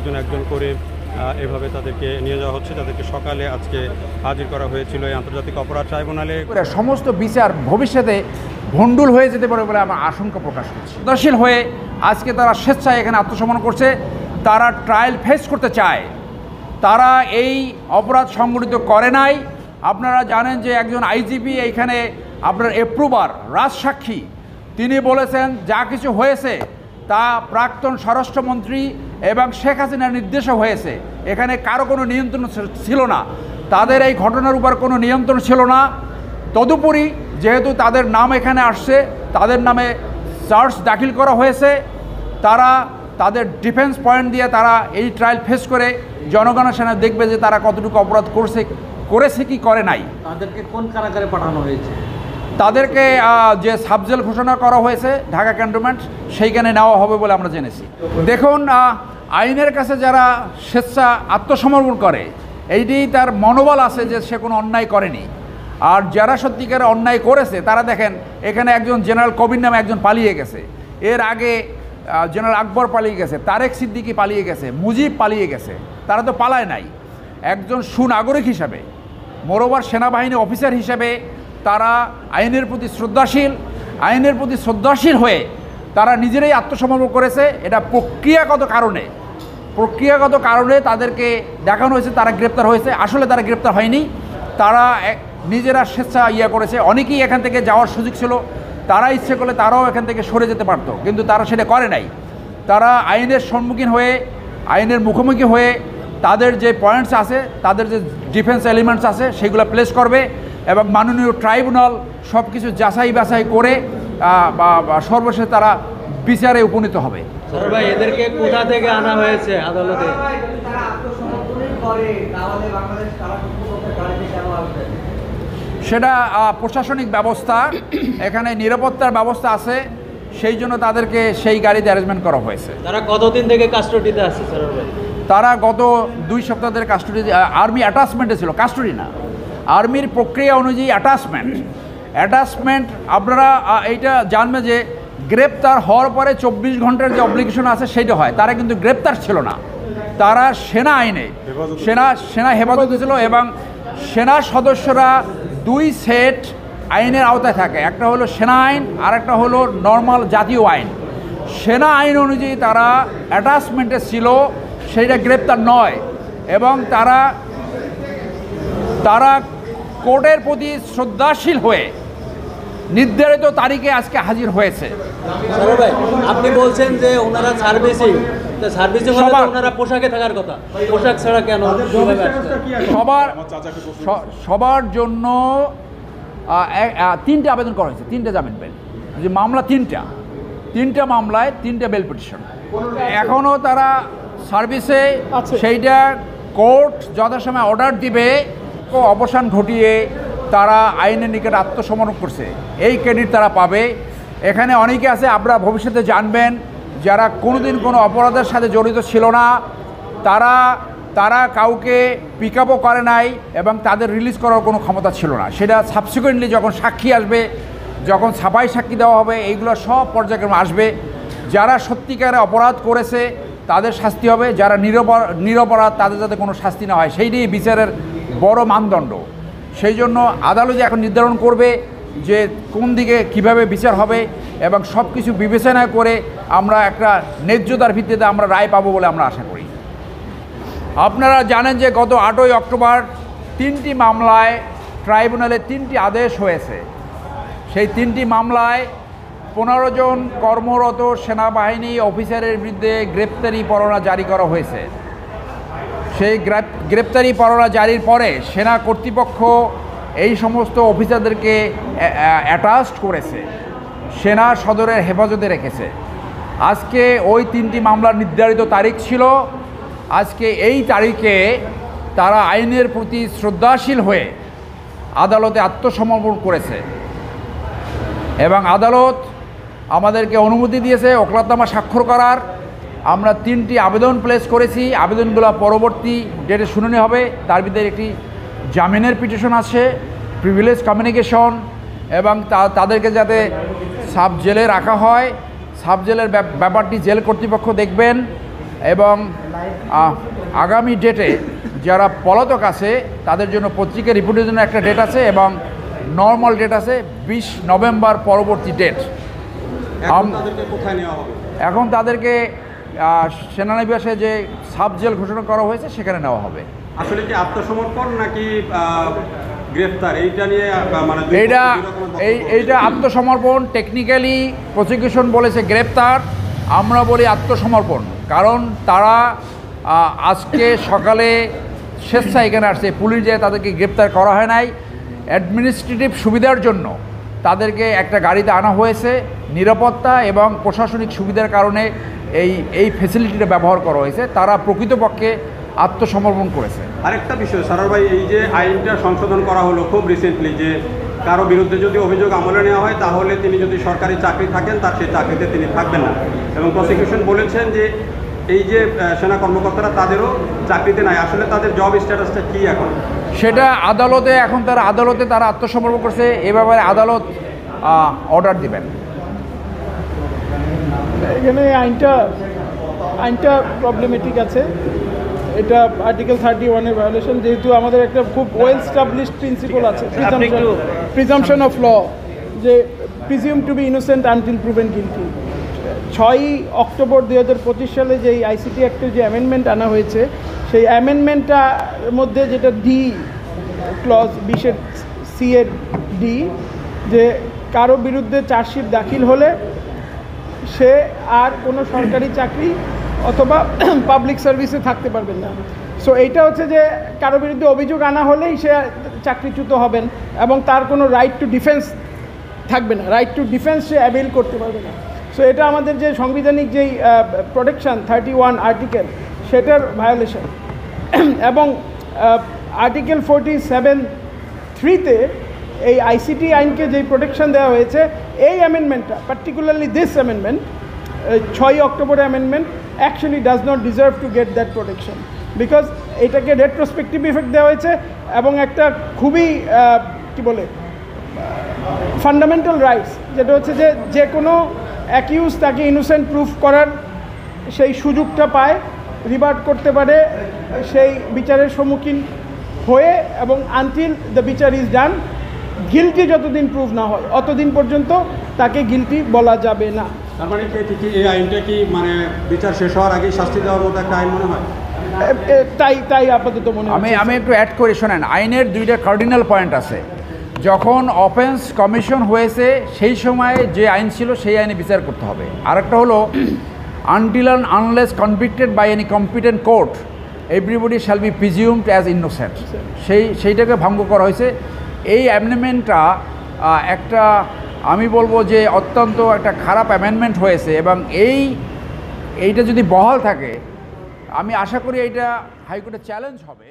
একজন একজন করে এভাবে তাদেরকে নিয়ে যাওয়া হচ্ছে। তাদেরকে সকালে আজকে হাজির করা হয়েছিল এই আন্তর্জাতিক অপরাধ ট্রাইব্যুনালে। সমস্ত বিচার ভবিষ্যতে ভণ্ডুল হয়ে যেতে পারে বলে আমার আশঙ্কা প্রকাশ করছি। উদাসীন হয়ে আজকে তারা স্বেচ্ছায় এখানে আত্মসমর্পণ করছে। তারা ট্রায়াল ফেস করতে চায়, তারা এই অপরাধ সংগঠিত করে নাই। আপনারা জানেন যে একজন আইজিপি এইখানে আপনার অ্যাপ্রুভার রাজসাক্ষী, তিনি বলেছেন যা কিছু হয়েছে তা প্রাক্তন স্বরাষ্ট্রমন্ত্রী এবং শেখ হাসিনার নির্দেশও হয়েছে। এখানে কারো কোনো নিয়ন্ত্রণ ছিল না, তাদের এই ঘটনার উপর কোনো নিয়ন্ত্রণ ছিল না। তদুপরি যেহেতু তাদের নাম এখানে আসছে, তাদের নামে চার্জ দাখিল করা হয়েছে, তারা তাদের ডিফেন্স পয়েন্ট দিয়ে তারা এই ট্রায়াল ফেস করে জনগণের সামনে দেখবে যে তারা কতটুকু অপরাধ করেছে কি করে নাই। তাদেরকে কোন কারাগারে পাঠানো হয়েছে? তাদেরকে যে সাবজেল ঘোষণা করা হয়েছে ঢাকা ক্যান্টনমেন্ট, সেইখানে নেওয়া হবে বলে আমরা জেনেছি। দেখুন, আইনের কাছে যারা স্বেচ্ছা আত্মসমর্পণ করে, এইটি তার মনোবল আছে যে সে কোনো অন্যায় করেনি। আর যারা সত্যিকারে অন্যায় করেছে তারা দেখেন, এখানে একজন জেনারেল কবির নামে একজন পালিয়ে গেছে, এর আগে জেনারেল আকবর পালিয়ে গেছে, তারেক সিদ্দিকী পালিয়ে গেছে, মুজিব পালিয়ে গেছে, তারা তো পালায় নাই। একজন সুনাগরিক হিসাবে, মোরওভার সেনাবাহিনী অফিসার হিসেবে তারা আইনের প্রতি শ্রদ্ধাশীল হয়ে তারা নিজেরাই আত্মসমর্পণ করেছে। এটা প্রক্রিয়াগত কারণে তাদেরকে দেখানো হয়েছে তারা গ্রেপ্তার হয়েছে। আসলে তারা গ্রেপ্তার হয়নি, তারা নিজেরা স্বেচ্ছা করেছে। অনেকেই এখান থেকে যাওয়ার সুযোগ ছিল, তারা ইচ্ছে করলে তারাও এখান থেকে সরে যেতে পারতো, কিন্তু তারা সেটা করে নাই। তারা আইনের সম্মুখীন হয়ে, আইনের মুখোমুখি হয়ে তাদের যে পয়েন্টস আছে, তাদের যে ডিফেন্স এলিমেন্টস আছে সেগুলো প্লেস করবে এবং মাননীয় ট্রাইব্যুনাল সব কিছু যাচাই বাছাই করে সর্বশেষ তারা বিচারে উপনীত হবে। ভাই, এদেরকে কোথা থেকে আনা হয়েছে আদালতে? সেটা প্রশাসনিক ব্যবস্থা, এখানে নিরাপত্তার ব্যবস্থা আছে, সেই জন্য তাদেরকে সেই গাড়িতে অ্যারেঞ্জমেন্ট করা হয়েছে। তারা কতদিন থেকে কাস্টডিতে আছে স্যার ভাই? তারা গত 2 সপ্তাহ ধরে কাস্টডি, আর্মি অ্যাটাচমেন্টে ছিল, কাস্টডি না। আর্মির প্রক্রিয়া অনুযায়ী অ্যাটাচমেন্ট আপনারা এইটা জানবে যে গ্রেপ্তার হওয়ার পরে 24 ঘন্টার যে অব্লিগেশন আছে সেইটা হয়। তারা কিন্তু গ্রেপ্তার ছিল না, তারা সেনা আইনে সেনা হেফাজতে ছিল এবং সেনা সদস্যরা 2 সেট আইনের আওতায় থাকে। একটা হলো সেনা আইন আর একটা হলো নর্মাল জাতীয় আইন। সেনা আইন অনুযায়ী তারা অ্যাটাচমেন্টে ছিল, সেইটা গ্রেপ্তার নয়। এবং তারা কোর্টের প্রতি শ্রদ্ধাশীল হয়ে নির্ধারিত তারিখে আজকে হাজির হয়েছে। আপনি বলছেন যে ওনারা সার্ভিসিং ওনারা পোশাকে থাকার কথা, পোশাক ছাড়া কেন? সবার জন্য 3টে আবেদন করা হয়েছে, 3টে জামিন বেল, যে মামলা 3টা মামলায় 3টে বেল পিটিশন। এখনও তারা সার্ভিসে, সেইটা কোর্ট যথাসময় অর্ডার দিবে, অবসান ঘটিয়ে তারা আইনের নিকট আত্মসমর্পণ করছে, এই ক্রেডিট তারা পাবে। এখানে অনেকে আছে, আপনারা ভবিষ্যতে জানবেন, যারা কোনোদিন কোনো অপরাধের সাথে জড়িত ছিল না, তারা কাউকে পিক আপও করে নাই এবং তাদের রিলিজ করার কোনো ক্ষমতা ছিল না। সেটা সাবসিকুয়েন্টলি যখন সাক্ষী আসবে, যখন ছাপাই সাক্ষী দেওয়া হবে, এইগুলো সব পর্যায়ক্রমে আসবে। যারা সত্যিকারে অপরাধ করেছে তাদের শাস্তি হবে, যারা নিরপরাধ তাদের যাতে কোনো শাস্তি না হয়, সেইটাই বিচারের বড় মানদণ্ড। সেই জন্য আদালত এখন নির্ধারণ করবে যে কোন দিকে কিভাবে বিচার হবে এবং সব কিছু বিবেচনা করে আমরা একটা ন্যায্যতার ভিত্তিতে আমরা রায় পাবো বলে আমরা আশা করি। আপনারা জানেন যে গত 8ই অক্টোবর 3টি মামলায় ট্রাইব্যুনালে 3টি আদেশ হয়েছে। সেই 3টি মামলায় 15 জন কর্মরত সেনাবাহিনী অফিসারের বিরুদ্ধে গ্রেপ্তারি পরোয়ানা জারি করা হয়েছে। সেই গ্রেপ্তারি পরোয়ানা জারির পরে সেনা কর্তৃপক্ষ এই সমস্ত অফিসারদেরকে অ্যাটাচড করেছে, সেনা সদরের হেফাজতে রেখেছে। আজকে ওই 3টি মামলার নির্ধারিত তারিখ ছিল, আজকে এই তারিখে তারা আইনের প্রতি শ্রদ্ধাশীল হয়ে আদালতে আত্মসমর্পণ করেছে এবং আদালত আমাদেরকে অনুমতি দিয়েছে ওকলাতনামা স্বাক্ষর করার। আমরা 3টি আবেদন প্লেস করেছি, আবেদনগুলো পরবর্তী ডেটে শুনানি হবে। তার ভিতরে একটি জামিনের পিটিশন আছে, প্রিভিলেজ কমিউনিকেশন, এবং তাদেরকে যাতে সাব জেলে রাখা হয়, সাব জেলের ব্যাপারটি জেল কর্তৃপক্ষ দেখবেন। এবং আগামী ডেটে যারা পলাতক আছে তাদের জন্য পত্রিকা রিপোর্টের জন্য একটা ডেট আছে এবং নর্মাল ডেট আছে 20 নভেম্বর পরবর্তী ডেট। তাদেরকে কোথায় নেওয়া হবে? এখন তাদেরকে সেনানিবাসে যে সাব জেল ঘোষণা করা হয়েছে সেখানে নেওয়া হবে। আসলে কি আত্মসমর্পণ নাকি গ্রেফতার, এইটা নিয়ে মানে এইটা আত্মসমর্পণ। টেকনিক্যালি প্রসিকিউশন বলেছে গ্রেপ্তার, আমরা বলি আত্মসমর্পণ। কারণ তারা আজকে সকালে স্বেচ্ছায় এখানে আসছে, পুলিশ যে তাদেরকে গ্রেপ্তার করা হয় নাই, অ্যাডমিনিস্ট্রেটিভ সুবিধার জন্য তাদেরকে একটা গাড়িতে আনা হয়েছে। নিরাপত্তা এবং প্রশাসনিক সুবিধার কারণে এই ফ্যাসিলিটিটা ব্যবহার করা হয়েছে। তারা প্রকৃতপক্ষে আত্মসমর্পণ করেছে। আরেকটা বিষয় সারার ভাই, এই যে আইনটা সংশোধন করা হলো খুব রিসেন্টলি, যে কারো বিরুদ্ধে যদি অভিযোগ আমলে নেওয়া হয় তাহলে তিনি যদি সরকারি চাকরি থাকেন তার সেই চাকরিতে তিনি থাকবেন না, এবং প্রসিকিউশন বলেছেন যে এই যে সেনা কর্মকর্তারা তাদেরও চাকরিতে নাই, আসলে তাদের জব স্ট্যাটাসটা কি এখন? সেটা আদালতে, এখন আদালতে তারা আত্মসমর্পণ করছে, এ ব্যাপারে আদালত অর্ডার দিবেন। এখানে আইনটা প্রবলেমেটিক আছে। এটা আর্টিকেল 31-এর ভায়োলেশন, যেহেতু আমাদের একটা খুব ওয়েল স্টাবলিশড প্রিন্সিপাল আছে, প্রিজাম্পশন অফ ল, যে presume to be innocent until proven guilty. 6 October 2025 সালে যে আইসিটি অ্যাক্টের যে অ্যামেন্ডমেন্ট আনা হয়েছে, সেই অ্যামেন্ডমেন্টটার মধ্যে যেটা ডি ক্লজ 20-এর C-এর ডি, যে কারো বিরুদ্ধে চার্জশিট দাখিল হলে সে আর কোনো সরকারি চাকরি অথবা পাবলিক সার্ভিসে থাকতে পারবেন না। সো এইটা হচ্ছে যে কারো বিরুদ্ধে অভিযোগ আনা হলেই সে চাকরিচ্যুত হবেন এবং তার কোনো রাইট টু ডিফেন্স থাকবে না, রাইট টু ডিফেন্স সে অ্যাভেল করতে পারবে না। সো এটা আমাদের যে সাংবিধানিক যেই প্রোটেকশন 31 আর্টিকেল, সেটার ভায়োলেশন। এবং আর্টিকেল 47(3)তে এই আইসিটি আইনকে যেই প্রোটেকশন দেওয়া হয়েছে, এই অ্যামেন্ডমেন্টটা, particularly this amendment, 6 October amendment actually does not deserve to get that protection, because এটাকে রেট্রোস্পেক্টিভ ইফেক্ট দেওয়া হয়েছে এবং একটা খুবই কি বলে ফান্ডামেন্টাল রাইটস, যেটা হচ্ছে যে কোনো অ্যাকিউজ তাকে ইনোসেন্ট প্রুফ করার সেই সুযোগটা পায়, রিভার্ট করতে পারে সেই বিচারের সম্মুখীন হয়ে, এবং আনটিল দ্য বিচার ইজ ডান, গিলটি যতদিন প্রুভ না হয় অতদিন পর্যন্ত তাকে গিলটি বলা যাবে না। তার মানে এই আইনটা কি মানে বিচার শেষ হওয়ার আগেই শাস্তি দেওয়ার মতো একটা আইন মনে হয়? তাই আপাতত মনে হয়। আমি একটু অ্যাড করে শোনেন, আইনের 2টা কার্ডিনাল পয়েন্ট আছে। যখন অফেন্স কমিশন হয়েছে সেই সময়ে যে আইন ছিল সেই আইনে বিচার করতে হবে। আরেকটা হলো until and unless convicted by any competent court everybody shall be presumed as innocent, সেইটাকে ভঙ্গ করা হয়েছে। এই অ্যামেন্ডমেন্টটা একটা, আমি বলবো যে অত্যন্ত একটা খারাপ অ্যামেন্ডমেন্ট হয়েছে, এবং এইটা যদি বহাল থাকে আমি আশা করি এইটা হাইকোর্টে চ্যালেঞ্জ হবে।